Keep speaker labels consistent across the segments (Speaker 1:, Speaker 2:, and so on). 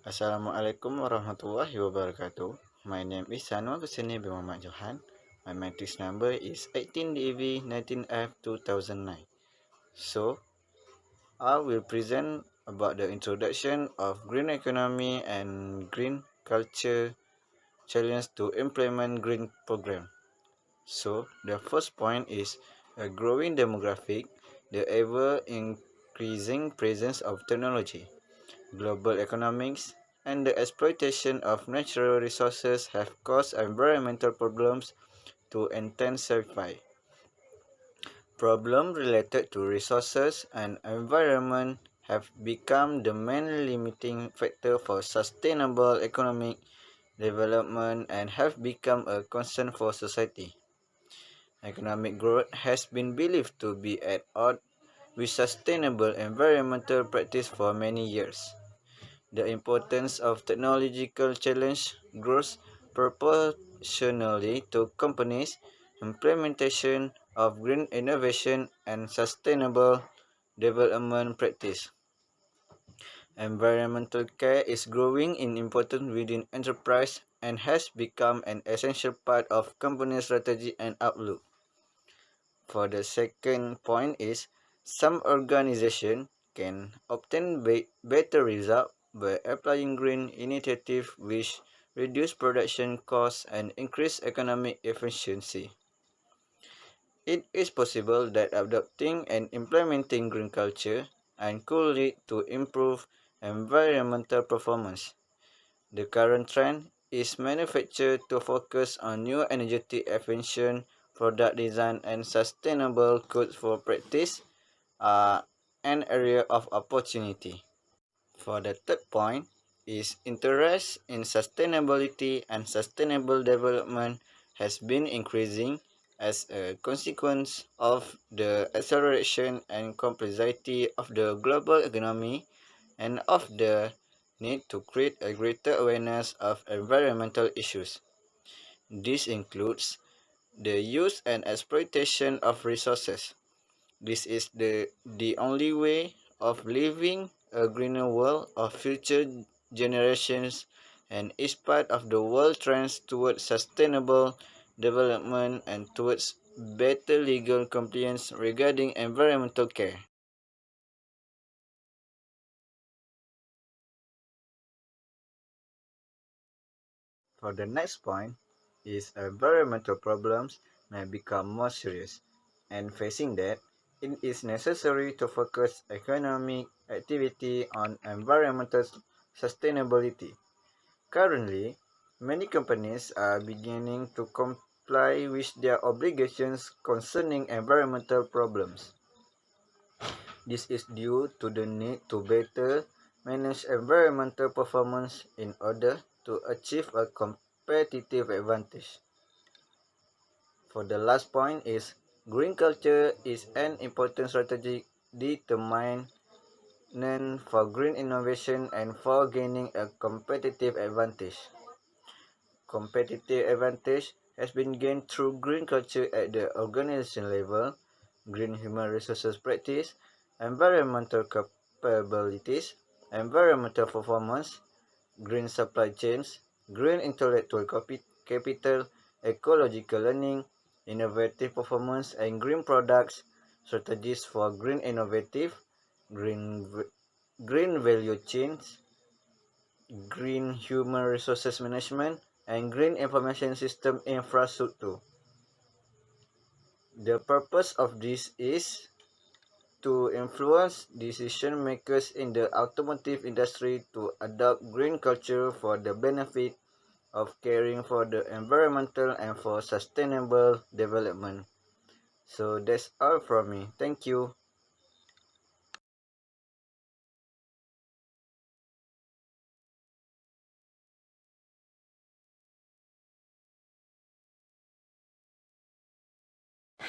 Speaker 1: Assalamualaikum warahmatullahi wabarakatuh. My name is KHUSAINI bin Muhammad JOHAN. My matrix number is 18DEV19F2009. So, I will present about the introduction of green economy and green culture challenge to implement green program. So, the first point is a growing demographic, the ever increasing presence of technology, global economics, and the exploitation of natural resources have caused environmental problems to intensify. Problems related to resources and environment have become the main limiting factor for sustainable economic development and have become a concern for society. Economic growth has been believed to be at odds with sustainable environmental practice for many years. The importance of technological challenge grows proportionally to companies' implementation of green innovation and sustainable development practice. Environmental care is growing in importance within enterprise and has become an essential part of company strategy and outlook. For the second point is, some organizations can obtain better results by applying green initiatives which reduce production costs and increase economic efficiency. It is possible that adopting and implementing green culture and could lead to improved environmental performance. The current trend is manufacture to focus on new energy efficient product design and sustainable goods for practice are an area of opportunity. For the third point is interest in sustainability and sustainable development has been increasing as a consequence of the acceleration and complexity of the global economy and of the need to create a greater awareness of environmental issues. This includes the use and exploitation of resources. This is the only way of living a greener world of future generations and is part of the world trends towards sustainable development and towards better legal compliance regarding environmental care. For the next point is environmental problems may become more serious, and facing that, it is necessary to focus economic activity on environmental sustainability. Currently, many companies are beginning to comply with their obligations concerning environmental problems. This is due to the need to better manage environmental performance in order to achieve a competitive advantage. For the last point is, green culture is an important strategic determinant for green innovation and for gaining a competitive advantage. Competitive advantage has been gained through green culture at the organization level, green human resources practice, environmental capabilities, environmental performance, green supply chains, green intellectual capital, ecological learning, innovative performance, and green products, strategies for green innovative, green, green value chains, green human resources management, and green information system infrastructure. The purpose of this is to influence decision makers in the automotive industry to adopt green culture for the benefit of caring for the environmental and for sustainable development. So that's all from me. Thank you.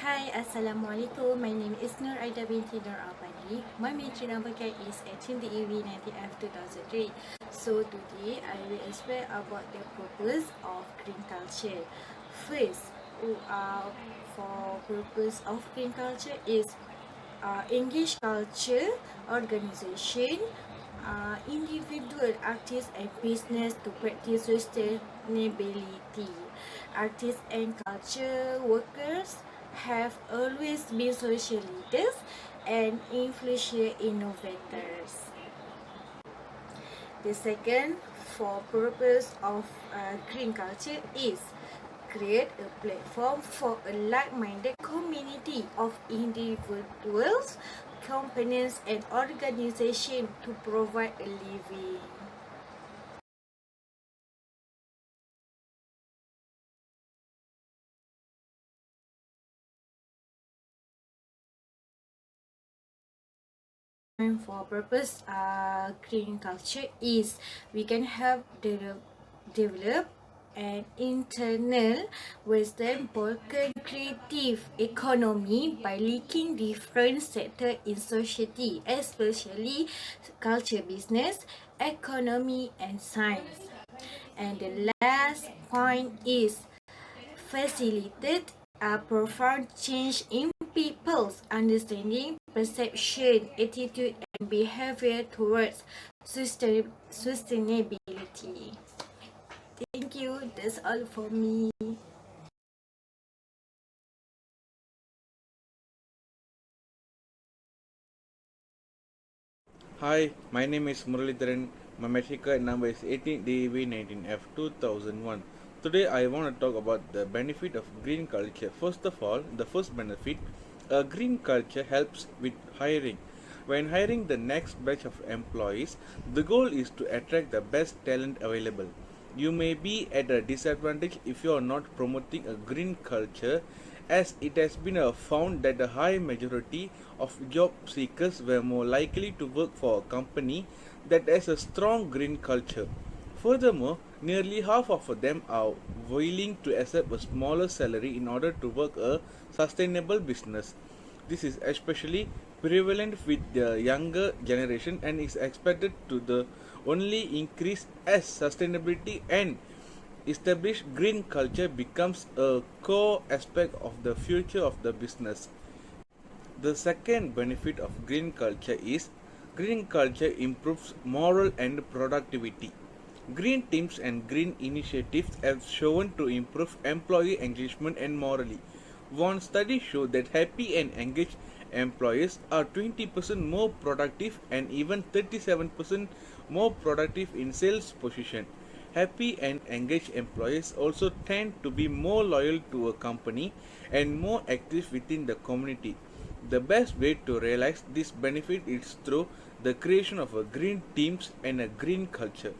Speaker 2: Hi, Assalamualaikum. My name is AIDA binti APANDI. My matric number is 18DEV19F2003. So today I will explain about the purpose of green culture. First, for purpose of green culture is engage culture, organization, individual, artists and business to practice sustainability. Artists and culture workers have always been social leaders and influential innovators. The second for purpose of green culture is create a platform for a like-minded community of individuals, companies and organizations to provide a living. For purpose green culture is we can have develop an internal Western Balkan creative economy by linking different sectors in society, especially culture, business, economy and science. And the last point is facilitate a profound change in people's understanding, perception, attitude, and behavior towards sustainability. Thank you. That's all for me.
Speaker 3: Hi, my name is MURALITHARAN. My matric card number is 18DV19F 2001. Today I want to talk about the benefit of green culture. First of all, the first benefit, a green culture helps with hiring. When hiring the next batch of employees, the goal is to attract the best talent available. You may be at a disadvantage if you are not promoting a green culture, as it has been found that a high majority of job seekers were more likely to work for a company that has a strong green culture. Furthermore, nearly half of them are willing to accept a smaller salary in order to work a sustainable business. This is especially prevalent with the younger generation and is expected to the only increase as sustainability and established green culture becomes a core aspect of the future of the business. The second benefit of green culture is green culture improves morale and productivity. Green teams and green initiatives have shown to improve employee engagement and morale. One study showed that happy and engaged employees are 20% more productive and even 37% more productive in sales position. Happy and engaged employees also tend to be more loyal to a company and more active within the community. The best way to realize this benefit is through the creation of a green teams and a green culture.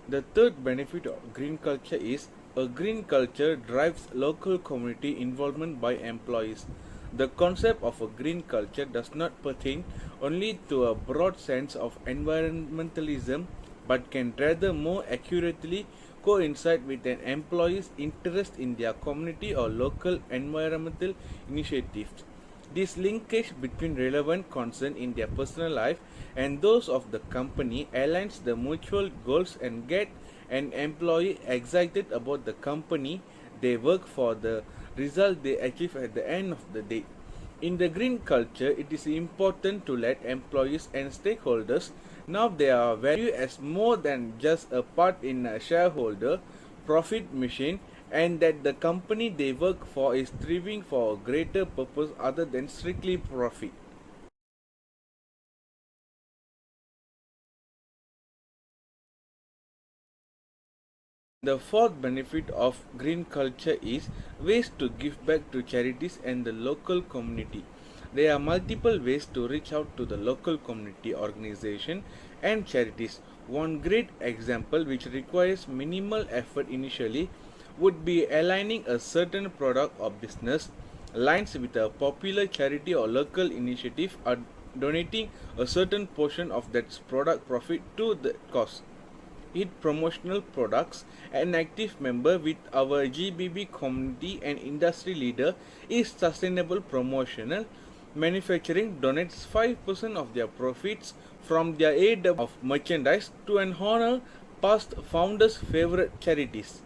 Speaker 3: The third benefit of green culture is a green culture drives local community involvement by employees. The concept of a green culture does not pertain only to a broad sense of environmentalism but can rather more accurately coincide with an employee's interest in their community or local environmental initiatives. This linkage between relevant concern in their personal life and those of the company aligns the mutual goals and get an employee excited about the company they work for, the result they achieve at the end of the day. In the green culture, it is important to let employees and stakeholders know their value as more than just a part in a shareholder profit machine, and that the company they work for is striving for a greater purpose other than strictly profit. The fourth benefit of green culture is ways to give back to charities and the local community. There are multiple ways to reach out to the local community organization and charities. One great example which requires minimal effort initially would be aligning a certain product or business lines with a popular charity or local initiative, or donating a certain portion of that product profit to the cause. It promotional products. An active member with our GBB community and industry leader is Sustainable Promotional Manufacturing donates 5% of their profits from their AIDA of merchandise to an honor past founders' favorite charities.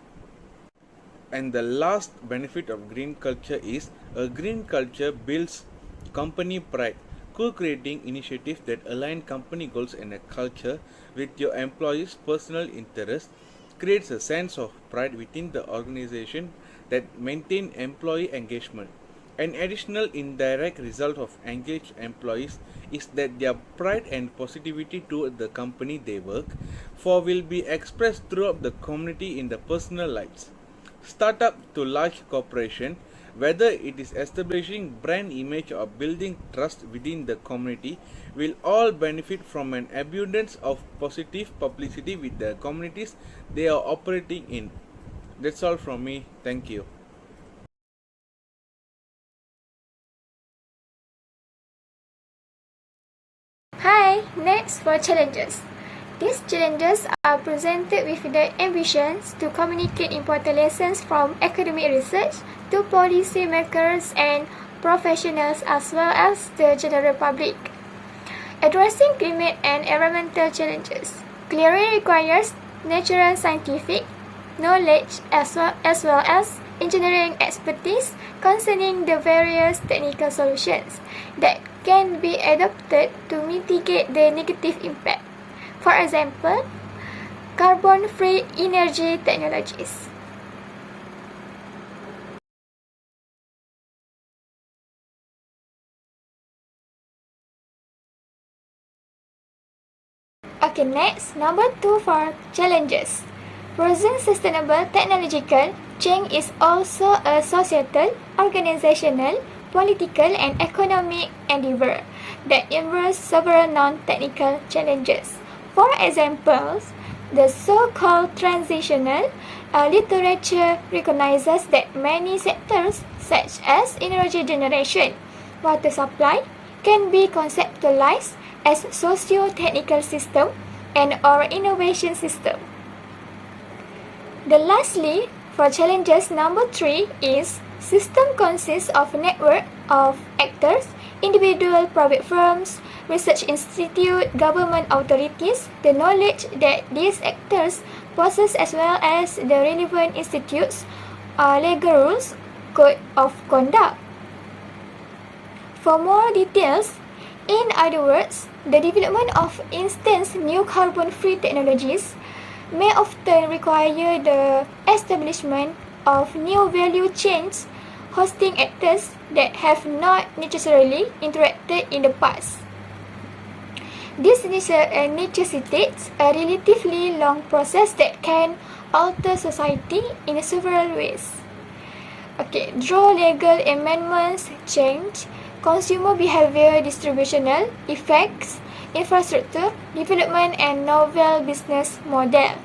Speaker 3: And the last benefit of green culture is a green culture builds company pride. co-creating initiatives that align company goals and a culture with your employees' personal interests creates a sense of pride within the organization that maintain employee engagement. An additional indirect result of engaged employees is that their pride and positivity toward the company they work for will be expressed throughout the community in their personal lives. Startup to large corporation, whether it is establishing brand image or building trust within the community, will all benefit from an abundance of positive publicity with the communities they are operating in. That's all from me. Thank you.
Speaker 4: Hi, next for challenges. These challenges are presented with the ambitions to communicate important lessons from academic research to policy makers and professionals as well as the general public. Addressing climate and environmental challenges clearly requires natural scientific knowledge as well as engineering expertise concerning the various technical solutions that can be adopted to mitigate the negative impact. For example, carbon-free energy technologies. Okay, next, number 2 for challenges. Present sustainable technological change is also a societal, organizational, political and economic endeavor that involves several non-technical challenges. For examples, the so-called transitional literature recognizes that many sectors such as energy generation, water supply, can be conceptualized as socio-technical system and or innovation system. The lastly, for challenges number 3 is system consists of a network of actors, individual private firms, research institute, government authorities, the knowledge that these actors possess as well as the relevant institutes, legal rules, code of conduct. For more details, in other words, the development of instance new carbon-free technologies may often require the establishment of new value chains hosting actors that have not necessarily interacted in the past. This necessitates a relatively long process that can alter society in several ways. Okay, draw legal amendments, change consumer behavior, distributional effects, infrastructure development, and novel business model.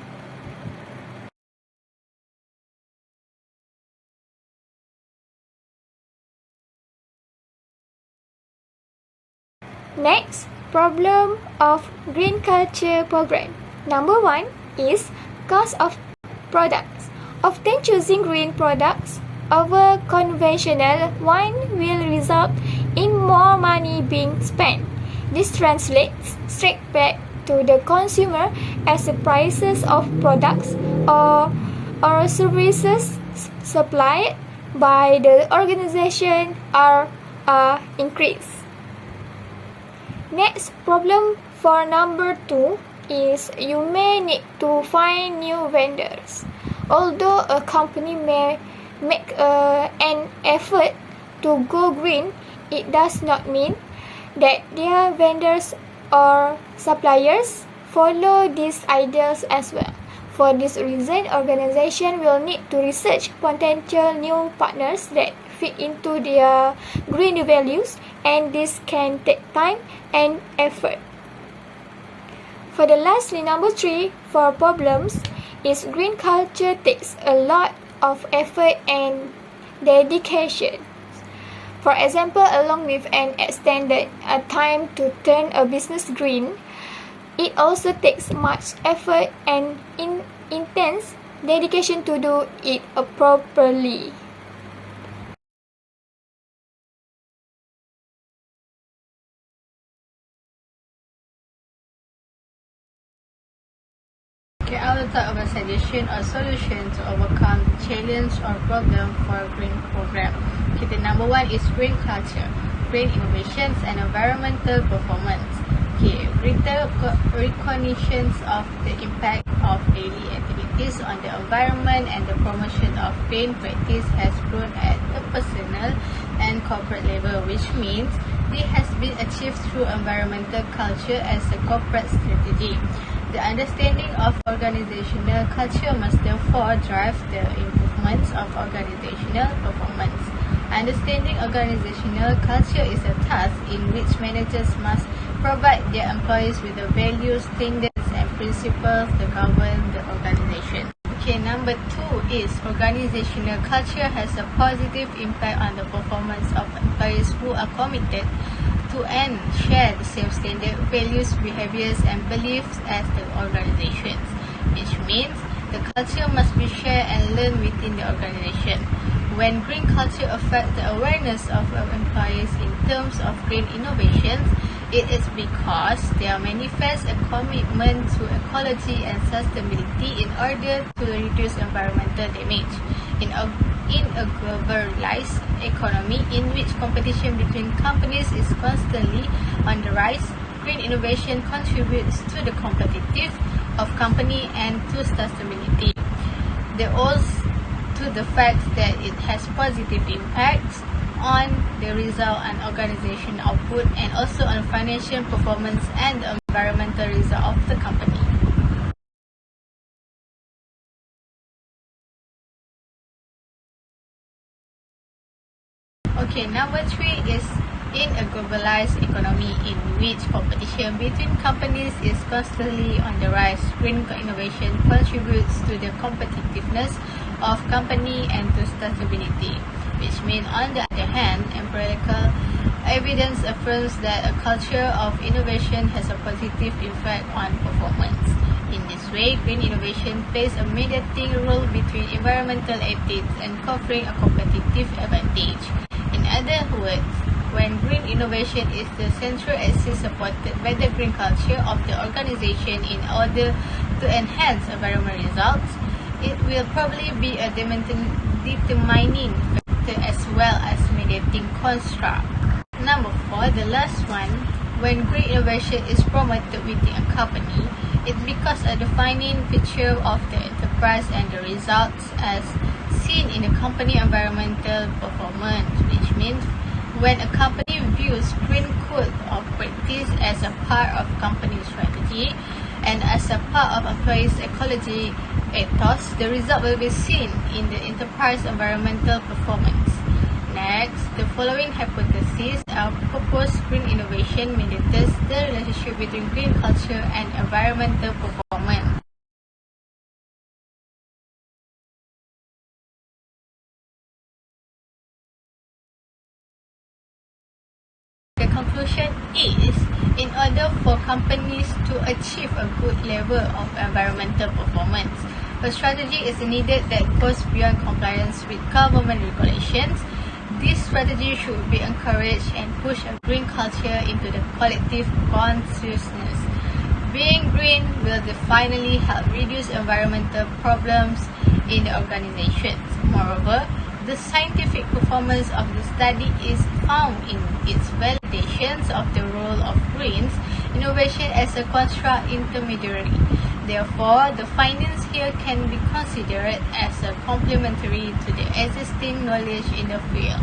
Speaker 4: Next, problem of green culture program. Number 1 is cost of products. Often choosing green products over conventional one will result in more money being spent. This translates straight back to the consumer as the prices of products or services supplied by the organization are increased. Next problem for number 2 is you may need to find new vendors. Although a company may make an effort to go green, it does not mean that their vendors or suppliers follow these ideas as well. For this reason, organization will need to research potential new partners that fit into their green values, and this can take time and effort. For the lastly, number 3 for problems is green culture takes a lot of effort and dedication. For example, along with an extended time to turn a business green, it also takes much effort and intense dedication to do it properly.
Speaker 5: Okay, I will talk about suggestion or solution to overcome the challenge or problem for green program. Okay, the number 1 is green culture. green innovations and environmental performance. Greater recognition of the impact of daily activities on the environment and the promotion of green practice has grown at a personal and corporate level, which means it has been achieved through environmental culture as a corporate strategy. The understanding of organizational culture must therefore drive the improvements of organizational performance. Understanding organizational culture is a task in which managers must provide their employees with the values, standards, and principles that govern the organization. Number 2 is organizational culture has a positive impact on the performance of employees who are committed to and share the same standard, values, behaviors, and beliefs as the organizations, which means the culture must be shared and learned within the organization. When green culture affects the awareness of employees in terms of green innovations, it is because there manifests a commitment to ecology and sustainability in order to reduce environmental damage. In a globalized economy in which competition between companies is constantly on the rise, green innovation contributes to the competitiveness of company and to sustainability. There also to the fact that it has positive impacts on the result and organization output and also on financial performance and the environmental result of the company. Number 3 is in a globalized economy in which competition between companies is constantly on the rise, green innovation contributes to the competitiveness of company and to sustainability, which means on the other hand, empirical evidence affirms that a culture of innovation has a positive effect on performance. In this way, green innovation plays a mediating role between environmental ethics and offering a competitive advantage. In other words, when green innovation is the central axis supported by the green culture of the organization in order to enhance environmental results, it will probably be a determining factor as well as mediating construct. Number 4, the last one, when green innovation is promoted within a company, it becomes a defining feature of the enterprise and the results as seen in the company environmental performance, which means when a company views green code of practice as a part of company strategy and as a part of employees' ecology ethos, the result will be seen in the enterprise environmental performance. Next, the following hypotheses are proposed green innovation mediates the relationship between green culture and environmental performance. The conclusion is, in order for companies to achieve a good level of environmental performance, a strategy is needed that goes beyond compliance with government regulations. This strategy should be encouraged and push a green culture into the collective consciousness. Being green will finally help reduce environmental problems in the organizations. Moreover, the scientific performance of the study is found in its validations of the role of greens innovation as a construct intermediary. Therefore, the findings here can be considered as a complementary to the existing knowledge in the field.